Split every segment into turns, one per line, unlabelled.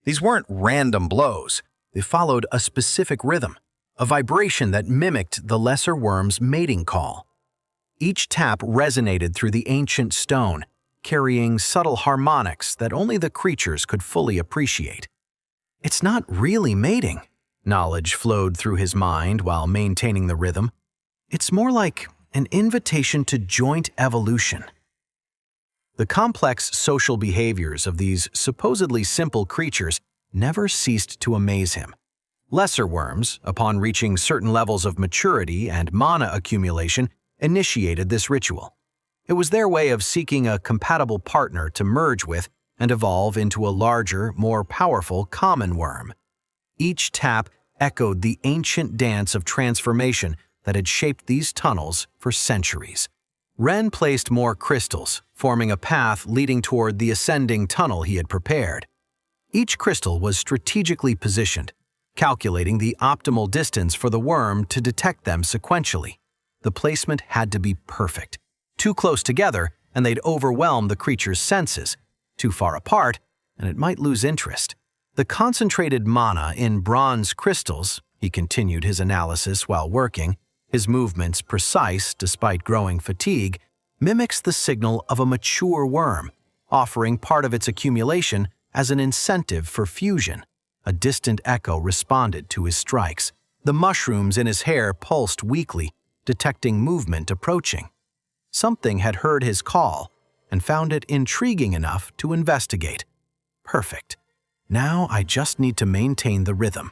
These weren't random blows. They followed a specific rhythm, a vibration that mimicked the lesser worm's mating call. Each tap resonated through the ancient stone, carrying subtle harmonics that only the creatures could fully appreciate. It's not really mating, knowledge flowed through his mind while maintaining the rhythm. It's more like an invitation to joint evolution. The complex social behaviors of these supposedly simple creatures never ceased to amaze him. Lesser worms, upon reaching certain levels of maturity and mana accumulation, initiated this ritual. It was their way of seeking a compatible partner to merge with and evolve into a larger, more powerful common worm. Each tap echoed the ancient dance of transformation that had shaped these tunnels for centuries. Ren placed more crystals, forming a path leading toward the ascending tunnel he had prepared. Each crystal was strategically positioned, calculating the optimal distance for the worm to detect them sequentially. The placement had to be perfect. Too close together, and they'd overwhelm the creature's senses. Too far apart, and it might lose interest. The concentrated mana in bronze crystals, he continued his analysis while working, his movements precise despite growing fatigue, mimics the signal of a mature worm, offering part of its accumulation as an incentive for fusion. A distant echo responded to his strikes. The mushrooms in his hair pulsed weakly, detecting movement approaching. Something had heard his call and found it intriguing enough to investigate. Perfect. Now I just need to maintain the rhythm.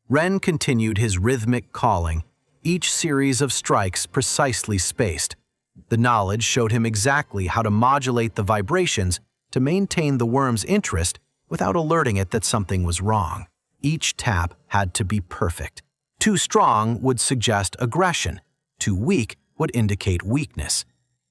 Ren continued his rhythmic calling, each series of strikes precisely spaced. The knowledge showed him exactly how to modulate the vibrations to maintain the worm's interest without alerting it that something was wrong. Each tap had to be perfect. Too strong would suggest aggression. Too weak would indicate weakness.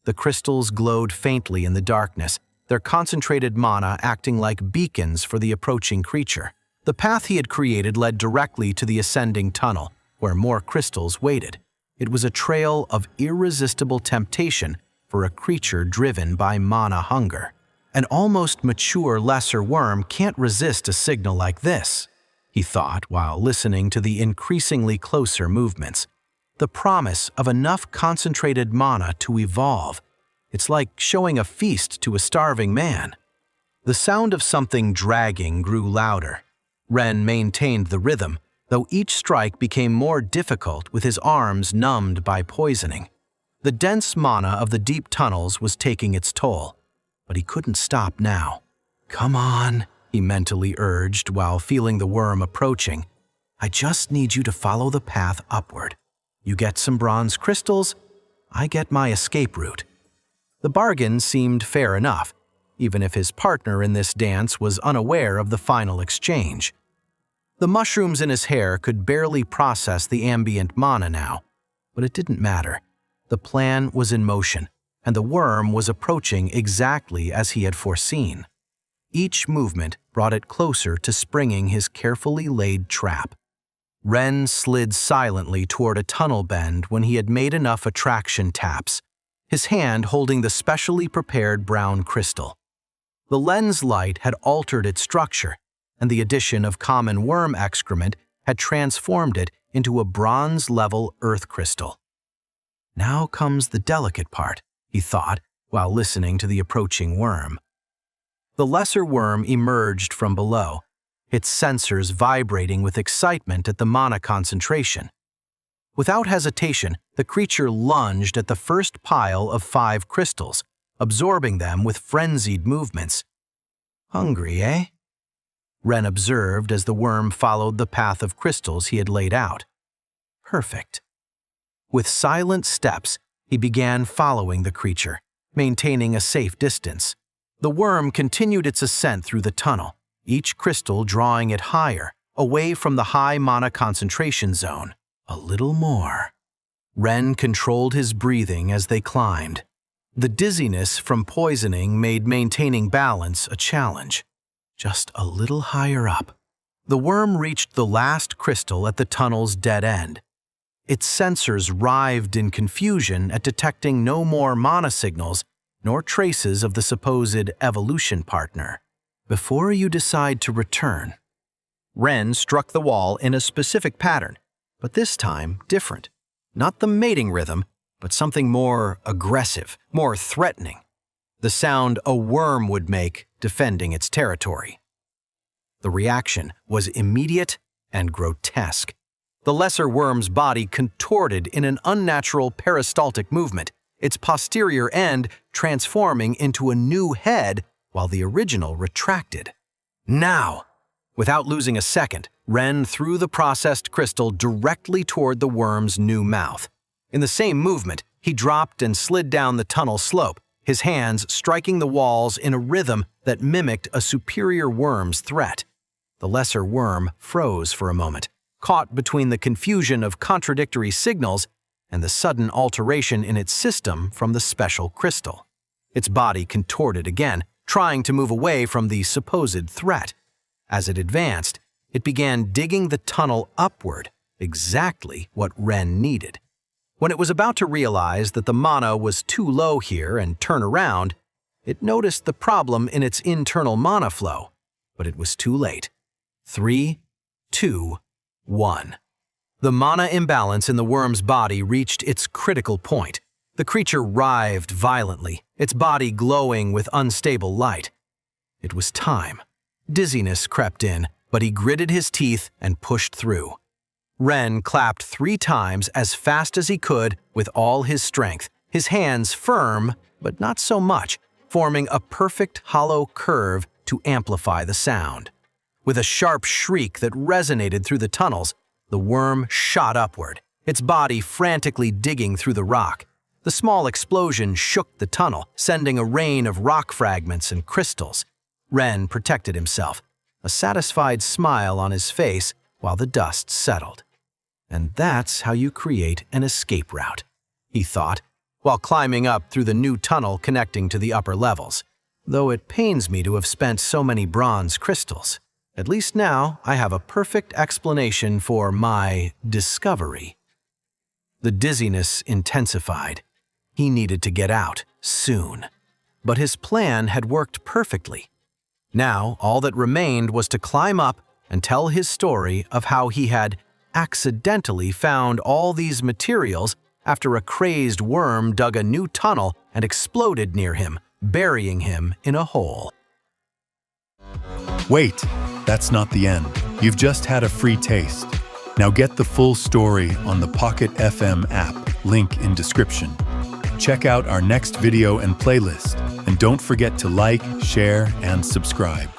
The crystals glowed faintly in the darkness, their concentrated mana acting like beacons for the approaching creature. The path he had created led directly to the ascending tunnel, where more crystals waited. It was a trail of irresistible temptation for a creature driven by mana hunger. An almost mature lesser worm can't resist a signal like this, he thought while listening to the increasingly closer movements. The promise of enough concentrated mana to evolve. It's like showing a feast to a starving man. The sound of something dragging grew louder. Ren maintained the rhythm, though each strike became more difficult with his arms numbed by poisoning. The dense mana of the deep tunnels was taking its toll, but he couldn't stop now. "Come on," he mentally urged while feeling the worm approaching. "I just need you to follow the path upward. You get some bronze crystals, I get my escape route." The bargain seemed fair enough, even if his partner in this dance was unaware of the final exchange. The mushrooms in his hair could barely process the ambient mana now, but it didn't matter. The plan was in motion, and the worm was approaching exactly as he had foreseen. Each movement brought it closer to springing his carefully laid trap. Ren slid silently toward a tunnel bend when he had made enough attraction taps, his hand holding the specially prepared brown crystal. The lens light had altered its structure, and the addition of common worm excrement had transformed it into a bronze-level earth crystal. Now comes the delicate part, he thought, while listening to the approaching worm. The lesser worm emerged from below, its sensors vibrating with excitement at the mana concentration. Without hesitation, the creature lunged at the first pile of 5 crystals, absorbing them with frenzied movements. "Hungry, eh?" Ren observed as the worm followed the path of crystals he had laid out. Perfect. With silent steps, he began following the creature, maintaining a safe distance. The worm continued its ascent through the tunnel, each crystal drawing it higher, away from the high mana concentration zone. A little more. Ren controlled his breathing as they climbed. The dizziness from poisoning made maintaining balance a challenge. Just a little higher up. The worm reached the last crystal at the tunnel's dead end. Its sensors writhed in confusion at detecting no more mana signals nor traces of the supposed evolution partner. before you decide to return. Ren struck the wall in a specific pattern, but this time different. Not the mating rhythm, but something more aggressive, more threatening. The sound a worm would make defending its territory. The reaction was immediate and grotesque. The lesser worm's body contorted in an unnatural peristaltic movement, its posterior end transforming into a new head while the original retracted. Now! Without losing a second, Ren threw the processed crystal directly toward the worm's new mouth. In the same movement, he dropped and slid down the tunnel slope, his hands striking the walls in a rhythm that mimicked a superior worm's threat. The lesser worm froze for a moment, caught between the confusion of contradictory signals and the sudden alteration in its system from the special crystal. Its body contorted again, trying to move away from the supposed threat. As it advanced, it began digging the tunnel upward, exactly what Ren needed. When it was about to realize that the mana was too low here and turn around, it noticed the problem in its internal mana flow, but it was too late. 3, 2, 1. The mana imbalance in the worm's body reached its critical point. The creature writhed violently, its body glowing with unstable light. It was time. Dizziness crept in, but he gritted his teeth and pushed through. Ren clapped 3 times as fast as he could with all his strength, his hands firm, but not so much, forming a perfect hollow curve to amplify the sound. With a sharp shriek that resonated through the tunnels, the worm shot upward, its body frantically digging through the rock. The small explosion shook the tunnel, sending a rain of rock fragments and crystals. Ren protected himself, a satisfied smile on his face while the dust settled. And that's how you create an escape route, he thought, while climbing up through the new tunnel connecting to the upper levels. Though it pains me to have spent so many bronze crystals, at least now I have a perfect explanation for my discovery. The dizziness intensified. He needed to get out, soon. But his plan had worked perfectly. Now, all that remained was to climb up and tell his story of how he had accidentally found all these materials after a crazed worm dug a new tunnel and exploded near him, burying him in a hole.
Wait, that's not the end. You've just had a free taste. Now get the full story on the Pocket FM app, link in description. Check out our next video and playlist, and don't forget to like, share, and subscribe.